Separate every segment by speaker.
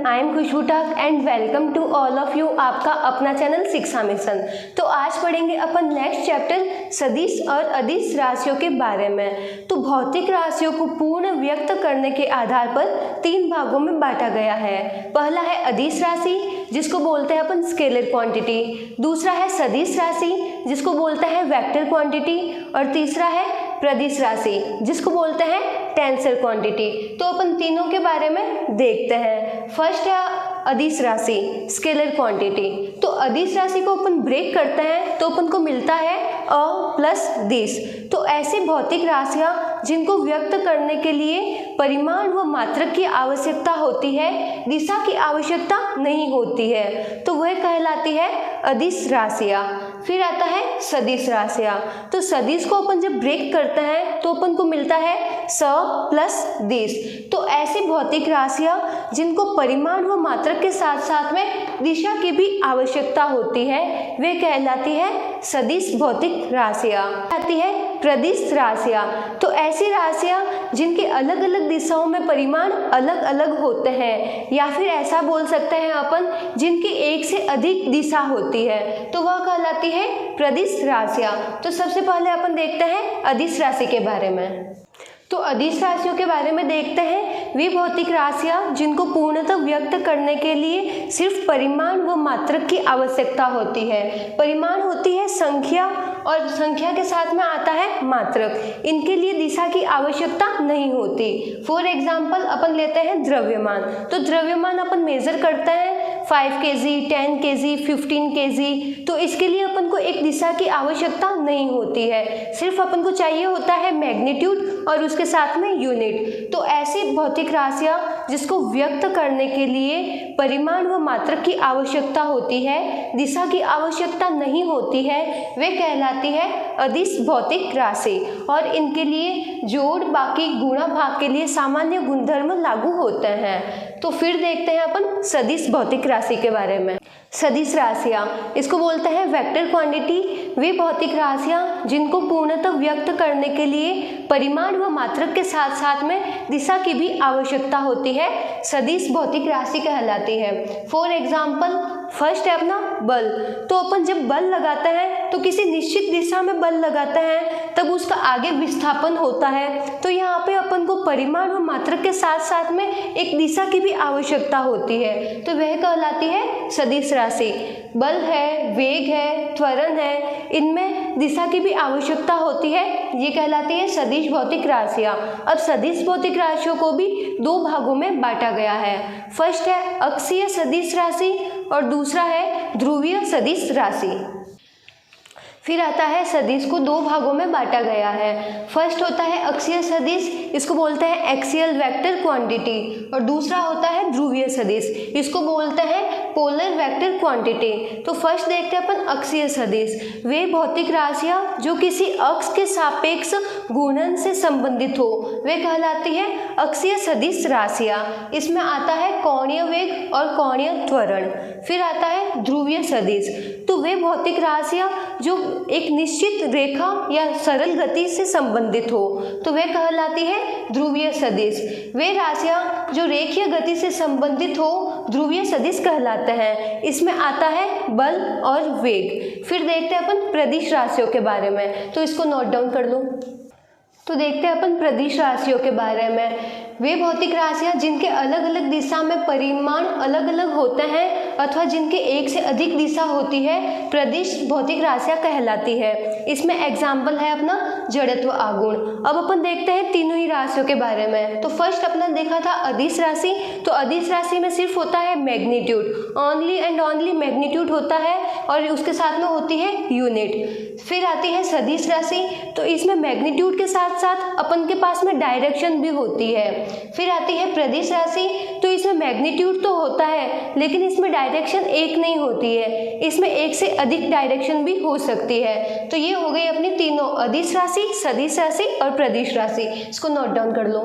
Speaker 1: आई am Khushboo ठाक and welcome to all of you आपका अपना चैनल शिक्षा मिशन। तो आज पढ़ेंगे अपन नेक्स्ट चैप्टर सदिश और अदिश राशियों के बारे में। तो भौतिक राशियों को पूर्ण व्यक्त करने के आधार पर 3 भागों में बांटा गया है। पहला है अदिश राशि जिसको बोलते हैं अपन स्केलर क्वांटिटी, दूसरा है सदिश राशि जिसको बोलते हैं वेक्टर क्वांटिटी और तीसरा है प्रदिश राशि जिसको बोलते हैं टेंसर क्वांटिटी। तो अपन तीनों के बारे में देखते हैं। फर्स्ट है अदिश राशि स्केलर क्वांटिटी। तो अदिश राशि को अपन ब्रेक करते हैं तो अपन को मिलता है अ प्लस दिश। तो ऐसे भौतिक राशियां जिनको व्यक्त करने के लिए परिमाण व मात्रक की आवश्यकता होती है, दिशा की आवश्यकता नहीं होती है, तो वह कहलाती है अदिश राशियां। फिर आता है सदिश राशियां। तो सदिश को अपन जब ब्रेक करते हैं तो अपन को मिलता है स प्लस दिश। तो ऐसी भौतिक राशियां जिनको परिमाण व मात्रक के साथ साथ में दिशा की भी आवश्यकता होती है, वे कहलाती है सदिश भौतिक राशियां। आती है प्रदिश राशियां। तो ऐसी राशियां जिनके अलग अलग दिशाओं में परिमाण अलग अलग होते हैं, या फिर ऐसा बोल सकते हैं अपन जिनकी एक से अधिक दिशा होती है, तो वह कहलाती है प्रदिश राशियां। तो सबसे पहले अपन देखते हैं अदिश राशि के बारे में। तो अदिश राशियों के बारे में देखते हैं। वे भौतिक राशियां जिनको पूर्णतः व्यक्त करने के लिए सिर्फ परिमाण व मात्रक की आवश्यकता होती है। परिमाण होती है संख्या और संख्या के साथ में आता है मात्रक। इनके लिए दिशा की आवश्यकता नहीं होती। फॉर एग्जाम्पल अपन लेते हैं द्रव्यमान। तो द्रव्यमान अपन मेजर करते हैं 5 kg, 10 kg, 15 kg। तो इसके लिए अपन को एक दिशा की आवश्यकता नहीं होती है, सिर्फ अपन को चाहिए होता है मैग्नीट्यूड और उसके साथ में यूनिट। तो ऐसी भौतिक राशियां जिसको व्यक्त करने के लिए परिमाण व मात्रक की आवश्यकता होती है, दिशा की आवश्यकता नहीं होती है, वे कहलाती है अदिश भौतिक राशि। और इनके लिए जोड़ बाकी गुणा भाग के लिए सामान्य गुणधर्म लागू होते हैं। तो फिर देखते हैं अपन सदिश भौतिक राशि के बारे में। सदिश राशियां इसको बोलते हैं वेक्टर क्वांटिटी। वे भौतिक राशियां जिनको पूर्णतः व्यक्त करने के लिए परिमाण व मात्रक के साथ साथ में दिशा की भी आवश्यकता होती है, सदिश भौतिक राशि कहलाती है। फॉर एग्जाम्पल फर्स्ट है अपना बल। तो अपन जब बल लगाते हैं तो किसी निश्चित दिशा में बल लगाते हैं, तब उसका आगे विस्थापन होता है। तो यहाँ पे अपन को परिमाण व मात्रक के साथ साथ में एक दिशा की भी आवश्यकता होती है, तो वह कहलाती है सदिश राशि। बल है, वेग है, त्वरण है, इनमें दिशा की भी आवश्यकता होती है, ये कहलाती है सदिश भौतिक राशियाँ। अब सदिश भौतिक राशियों को भी 2 भागों में बांटा गया है। फर्स्ट है अक्षीय सदिश राशि और दूसरा है ध्रुवीय सदिश राशि। फिर आता है सदिश को 2 भागों में बांटा गया है। फर्स्ट होता है अक्षीय सदिश, इसको बोलते हैं एक्सियल वेक्टर क्वांटिटी, और दूसरा होता है ध्रुवीय सदिश, इसको बोलते हैं पोलर वेक्टर क्वांटिटी। तो फर्स्ट देखते हैं अपन अक्षीय सदिश। वे भौतिक राशियां जो किसी अक्ष के सापेक्ष घूर्णन से संबंधित हो, वे कहलाती है अक्षीय सदिश राशियां। इसमें आता है कोणीय वेग और कोणीय त्वरण। फिर आता है ध्रुवीय सदिश। तो वे भौतिक राशियां जो एक निश्चित रेखा या सरल गति से संबंधित हो, तो वे कहलाती है ध्रुवीय सदिश। वे राशियां जो रेखीय गति से संबंधित हो, ध्रुवीय सदिश कहलाते हैं। इसमें आता है बल और वेग। फिर देखते हैं अपन प्रदिश राशियों के बारे में। तो इसको नोट डाउन कर लो। तो देखते हैं अपन प्रदिश राशियों के बारे में। वे भौतिक राशियां जिनके अलग अलग दिशा में परिमाण अलग अलग होते हैं अथवा जिनके एक से अधिक दिशा होती है, प्रदिश भौतिक राशियां कहलाती है। इसमें एग्जाम्पल है अपना जड़त्व आगुण। अब अपन देखते हैं तीनों ही राशियों के बारे में। तो फर्स्ट अपना देखा था अदिश राशि। तो अदिश राशि में सिर्फ होता है magnitude, only and only magnitude होता है और उसके साथ में होती है यूनिट। फिर आती है सदिश राशि। तो इसमें मैग्नीट्यूड के साथ साथ अपन के पास में डायरेक्शन भी होती है। फिर आती है प्रदिश राशि। तो इसमें मैग्नीट्यूड तो होता है लेकिन इसमें डायरेक्शन एक नहीं होती है, इसमें एक से अधिक डायरेक्शन भी हो सकती है। तो ये हो गई अपनी तीनों अदिश राशि, सदिश राशि और प्रदिश राशि। इसको नोट डाउन कर लो।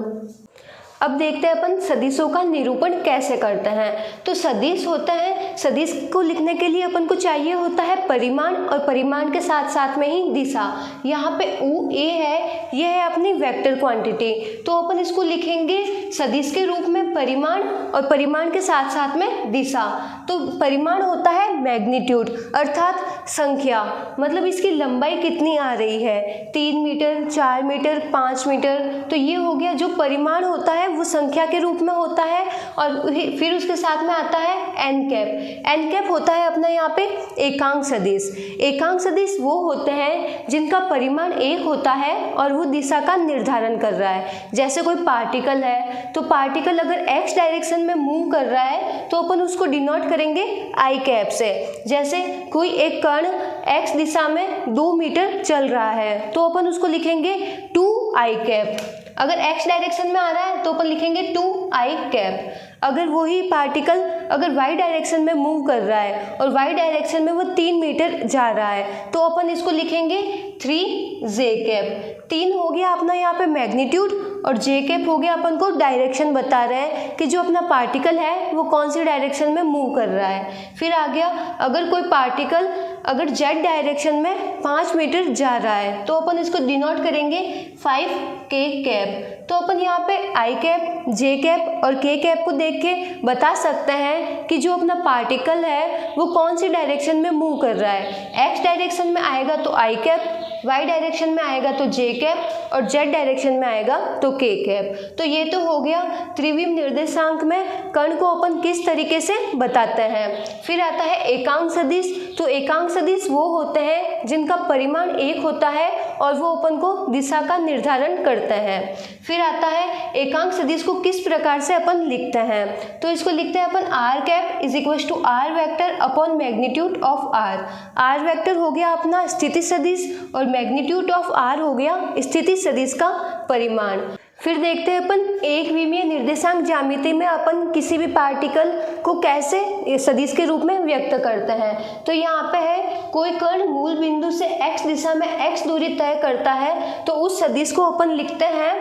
Speaker 1: अब देखते हैं अपन सदिशों का निरूपण कैसे करते हैं। तो सदिश होता है, सदिश को लिखने के लिए अपन को चाहिए होता है परिमाण, और परिमाण के साथ साथ में ही दिशा। यहाँ पे उ ए है, ये है अपनी वेक्टर क्वांटिटी, तो अपन इसको लिखेंगे सदिश के रूप में परिमाण, और परिमाण के साथ साथ में दिशा। तो परिमाण होता है मैग्नीट्यूड, अर्थात संख्या, मतलब इसकी लंबाई कितनी आ रही है, 3 मीटर, 4 मीटर, 5 मीटर। तो ये हो गया जो परिमाण होता है वो संख्या के रूप में होता है। और फिर उसके साथ में आता है एन कैप। एन कैप होता है अपना यहाँ पे एकांक सदिश। एकांक सदिश वो होते हैं जिनका परिमाण 1 होता है और वो दिशा का निर्धारण कर रहा है। जैसे कोई पार्टिकल है, तो पार्टिकल अगर एक्स डायरेक्शन में मूव कर रहा है तो अपन उसको डिनोट करेंगे आई कैप से। जैसे कोई एक कण एक्स दिशा में 2 मीटर चल रहा है तो अपन उसको लिखेंगे 2 आई कैप। अगर एक्स डायरेक्शन में आ रहा है तो अपन लिखेंगे 2 आई कैप। अगर वही पार्टिकल अगर वाई डायरेक्शन में मूव कर रहा है और वाई डायरेक्शन में वो 3 मीटर जा रहा है तो अपन इसको लिखेंगे 3 जे कैप। 3 हो गया अपना यहाँ पे मैग्नीट्यूड, और जे कैप हो गया अपन को डायरेक्शन बता रहा है कि जो अपना पार्टिकल है वो कौन सी डायरेक्शन में मूव कर रहा है। फिर आ गया अगर कोई पार्टिकल अगर जेड डायरेक्शन में 5 मीटर जा रहा है तो अपन इसको डिनोट करेंगे 5 के कैप। तो अपन यहाँ पे आई कैप, जे कैप और के कैप को देख के बता सकते हैं कि जो अपना पार्टिकल है वो कौन सी डायरेक्शन में मूव कर रहा है। एक्स डायरेक्शन में आएगा तो आई कैप, वाई डायरेक्शन में आएगा तो जे कैप, और जेड डायरेक्शन में आएगा तो के कैप। तो ये तो हो गया त्रिविम निर्देशांक में कण को अपन किस तरीके से बताते हैं। फिर आता है एकांक सदिश। तो एकांक सदिश वो होते हैं जिनका परिमाण 1 होता है और वो अपन को दिशा का निर्धारण करते हैं। फिर आता है एकांक सदिश को किस प्रकार से अपन लिखते हैं। तो इसको लिखते हैं अपन R cap is equal to R vector upon magnitude of R. R vector हो गया अपना स्थिति सदिश और मैग्नीट्यूड ऑफ आर हो गया स्थिति सदिश का परिमाण। फिर देखते हैं अपन एक विमीय निर्देशांक ज्यामिति में अपन किसी भी पार्टिकल को कैसे सदिश के रूप में व्यक्त करते हैं। तो यहाँ पे है कोई कण मूल बिंदु से x दिशा में x दूरी तय करता है तो उस सदिश को अपन लिखते हैं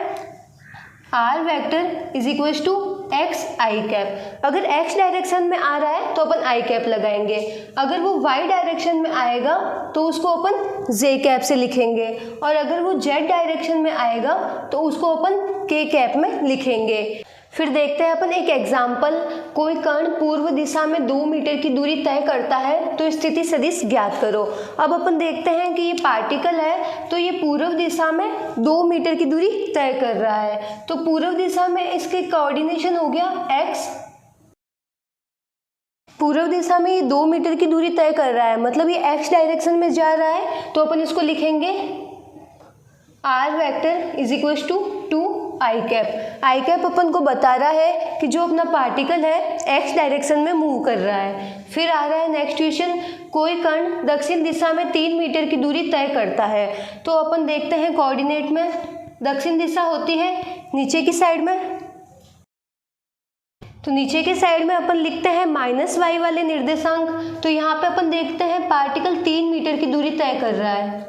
Speaker 1: R vector is equal to X I cap. अगर x डायरेक्शन में आ रहा है तो अपन आई कैप लगाएंगे, अगर वो y डायरेक्शन में आएगा तो उसको अपन जे कैप से लिखेंगे, और अगर वो z डायरेक्शन में आएगा तो उसको अपन के कैप में लिखेंगे। फिर देखते हैं अपन एक एग्जाम्पल। कोई कण पूर्व दिशा में 2 मीटर की दूरी तय करता है तो स्थिति सदिश ज्ञात करो। अब अपन देखते हैं कि ये पार्टिकल है तो ये पूर्व दिशा में 2 मीटर की दूरी तय कर रहा है। तो पूर्व दिशा में इसके कोऑर्डिनेशन हो गया x। पूर्व दिशा में ये 2 मीटर की दूरी तय कर रहा है, मतलब ये x डायरेक्शन में जा रहा है तो अपन इसको लिखेंगे R vector is equal to 2 I cap. I cap अपन को बता रहा है कि जो अपना पार्टिकल है x डायरेक्शन में मूव कर रहा है। फिर आ रहा है नेक्स्ट क्वेश्चन। कोई कण दक्षिण दिशा में 3 मीटर की दूरी तय करता है तो अपन देखते हैं कोऑर्डिनेट में दक्षिण दिशा होती है नीचे की साइड में, तो नीचे के साइड में अपन लिखते हैं -y वाले निर्देशांक। तो यहाँ पे अपन देखते हैं पार्टिकल 3 मीटर की दूरी तय कर रहा है।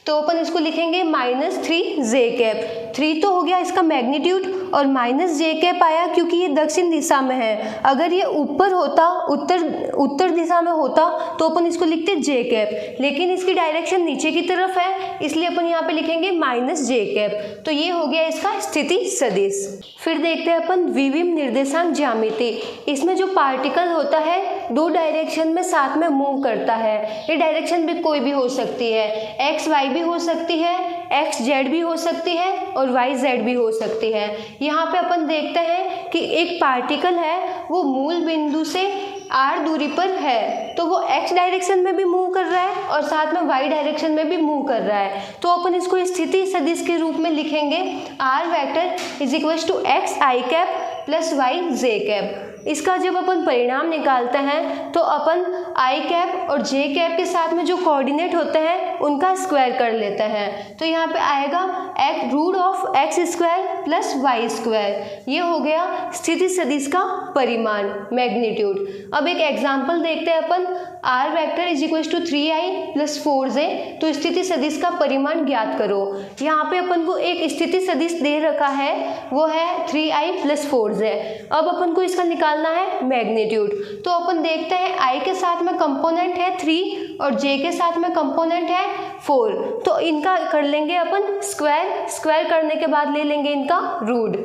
Speaker 1: तो अपन इसको लिखेंगे -3 जे कैप। 3 तो हो गया इसका मैग्नीट्यूड और -j कैप आया क्योंकि ये दक्षिण दिशा में है। अगर ये ऊपर होता उत्तर दिशा में होता तो अपन इसको लिखते j कैप, लेकिन इसकी डायरेक्शन नीचे की तरफ है इसलिए अपन यहाँ पे लिखेंगे -j कैप। तो ये हो गया इसका स्थिति सदिश। फिर देखते हैं अपन द्विविम निर्देशांक ज्यामिति। इसमें जो पार्टिकल होता है 2 डायरेक्शन में साथ में मूव करता है। ये डायरेक्शन भी कोई भी हो सकती है, एक्स वाई भी हो सकती है, एक्स जेड भी हो सकती है और वाई जेड भी हो सकती है। यहाँ पे अपन देखते हैं कि एक पार्टिकल है वो मूल बिंदु से r दूरी पर है तो वो x डायरेक्शन में भी मूव कर रहा है और साथ में y डायरेक्शन में भी मूव कर रहा है। तो अपन इसको स्थिति सदिश के रूप में लिखेंगे r vector is equal to x i cap plus y j cap. इसका जब अपन परिणाम निकालते हैं तो अपन आई कैप और जे कैप के साथ में जो कोऑर्डिनेट होते हैं उनका स्क्वायर कर लेते हैं। तो यहाँ पे आएगा root of X square plus Y square. ये हो गया स्थिति सदिश का परिमाण, मैग्नीट्यूड। अब एक एग्जाम्पल देखते हैं अपन, R vector is equal to 3i plus 4j। तो स्थिति सदिश का परिमाण ज्ञात करो। यहाँ पे अपन को एक स्थिति सदिश दे रखा है, वो है 3i प्लस 4j। अब अपन को इसका निकालना है मैग्नीट्यूड। तो अपन देखते हैं i के साथ में कंपोनेंट है 3 और j के साथ में कंपोनेंट है 4। तो इनका कर लेंगे अपन स्क्वायर, स्क्वायर करने के बाद ले लेंगे इनका रूट।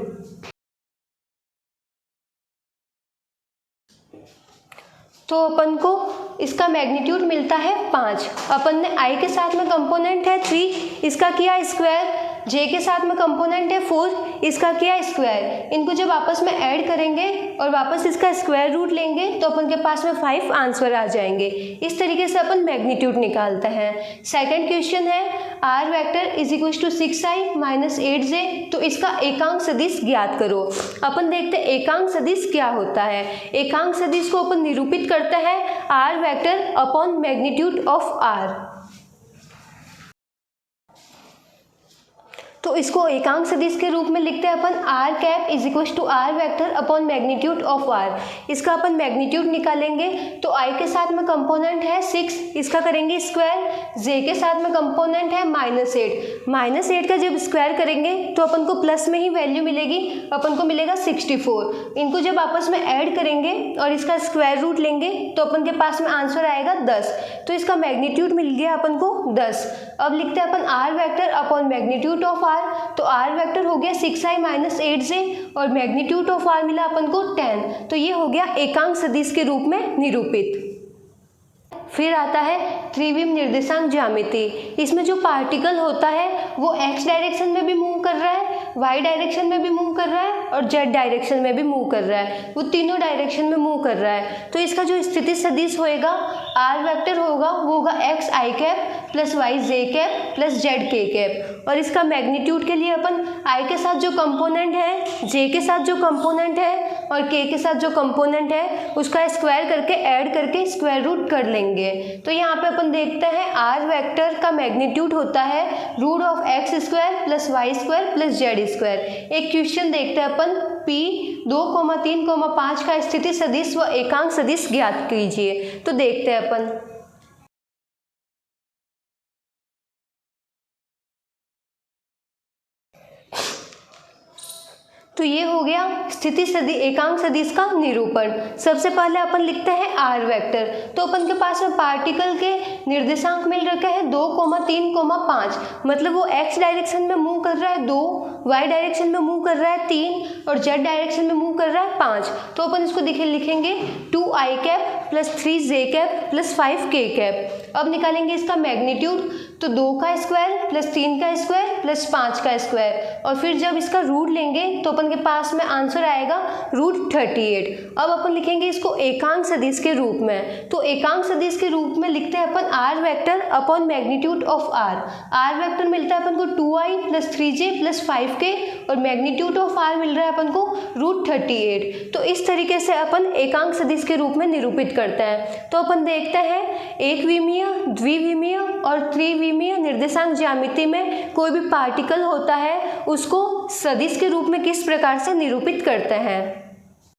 Speaker 1: तो अपन को इसका मैग्नीट्यूड मिलता है 5। अपन ने i के साथ में कंपोनेंट है 3, इसका किया स्क्वायर, j के साथ में कंपोनेंट है 4, इसका किया स्क्वायर। इनको जब आपस में ऐड करेंगे और वापस इसका स्क्वायर रूट लेंगे तो अपन के पास में 5 आंसर आ जाएंगे। इस तरीके से अपन मैग्नीट्यूड निकालते हैं। सेकंड क्वेश्चन है, R vector is equal to 6i minus 8j। तो इसका एकांक सदिश ज्ञात करो। अपन देखते हैं एकांक सदिश क्या होता है। एकांक सदिश को अपन निरूपित करते हैं R vector upon magnitude of R. तो इसको एकांक सदिश के रूप में लिखते हैं अपन R cap is equal to R vector upon magnitude of R. इसका अपन मैग्नीट्यूड निकालेंगे तो आई के साथ में कंपोनेंट है 6, इसका करेंगे स्क्वायर, जे के साथ में कंपोनेंट है -8। -8 का जब स्क्वायर करेंगे तो अपन को प्लस में ही वैल्यू मिलेगी, अपन को मिलेगा 64। इनको जब आपस में ऐड करेंगे और इसका स्क्वायर रूट लेंगे तो अपन के पास में आंसर आएगा 10। तो इसका मैग्नीट्यूड मिल गया अपन को 10। अब लिखते हैं अपन R vector upon magnitude of R. तो आर वेक्टर हो गया 6i माइनस 8j और मैग्नीट्यूड ऑफ आर मिला अपन को 10। तो ये हो गया एकांक सदिश के रूप में निरूपित। फिर आता है त्रिविम निर्देशांक ज्यामिति। इसमें जो पार्टिकल होता है वो x डायरेक्शन में भी मूव कर रहा है, y डायरेक्शन में भी मूव कर रहा है और z डायरेक्शन में भी मूव कर रहा है। वो तीनों डायरेक्शन में मूव कर रहा है। तो इसका जो स्थिति सदिश होएगा आर वेक्टर होगा वो होगा x I cap plus Y J cap plus Z के कैप। और इसका मैग्नीट्यूड के लिए अपन आई के साथ जो कंपोनेंट है, जे के साथ जो कंपोनेंट है और के के साथ जो कंपोनेंट है उसका स्क्वायर करके ऐड करके स्क्वायर रूट कर लेंगे। तो यहाँ पे अपन देखते हैं आर वेक्टर का मैग्नीट्यूड होता है root of X square plus Y square plus Z square. एक क्वेश्चन देखते हैं अपन, P 2,3,5 का स्थिति सदिश व एकांक सदिश ज्ञात कीजिए। तो देखते हैं अपन, तो ये हो गया स्थिति सदिश एकांक सदिश का निरूपण। सबसे पहले अपन लिखते हैं आर वेक्टर। तो अपन के पास में पार्टिकल के निर्देशांक मिल रखे हैं 2,3,5, मतलब वो एक्स डायरेक्शन में मूव कर रहा है 2, वाई डायरेक्शन में मूव कर रहा है 3 और जेड डायरेक्शन में मूव कर रहा है 5। तो अपन इसको लिखेंगे 2i cap plus 3j cap plus 5k cap. अब निकालेंगे इसका मैग्नीट्यूड। तो 2 का स्क्वायर प्लस 3 का स्क्वायर प्लस 5 का स्क्वायर और फिर जब इसका रूट लेंगे तो अपन के पास में आंसर आएगा रूट 38। अब अपन लिखेंगे इसको एकांक सदिश के रूप में। तो एकांक सदिश के रूप में लिखते हैं अपन R vector upon magnitude of R. R vector मिलता है अपन को 2i plus 3j plus 5k और मैग्नीट्यूड ऑफ आर मिल रहा है अपन को रूट 38। तो इस तरीके से अपन एकांक सदिश के रूप में निरूपित करते हैं। तो अपन देखते हैं एकविमीय, द्विविमीय और त्रिविमीय निर्देशांक ज्यामिति में कोई भी पार्टिकल होता है उसको सदिश के रूप में किस प्रकार से निरूपित करते हैं।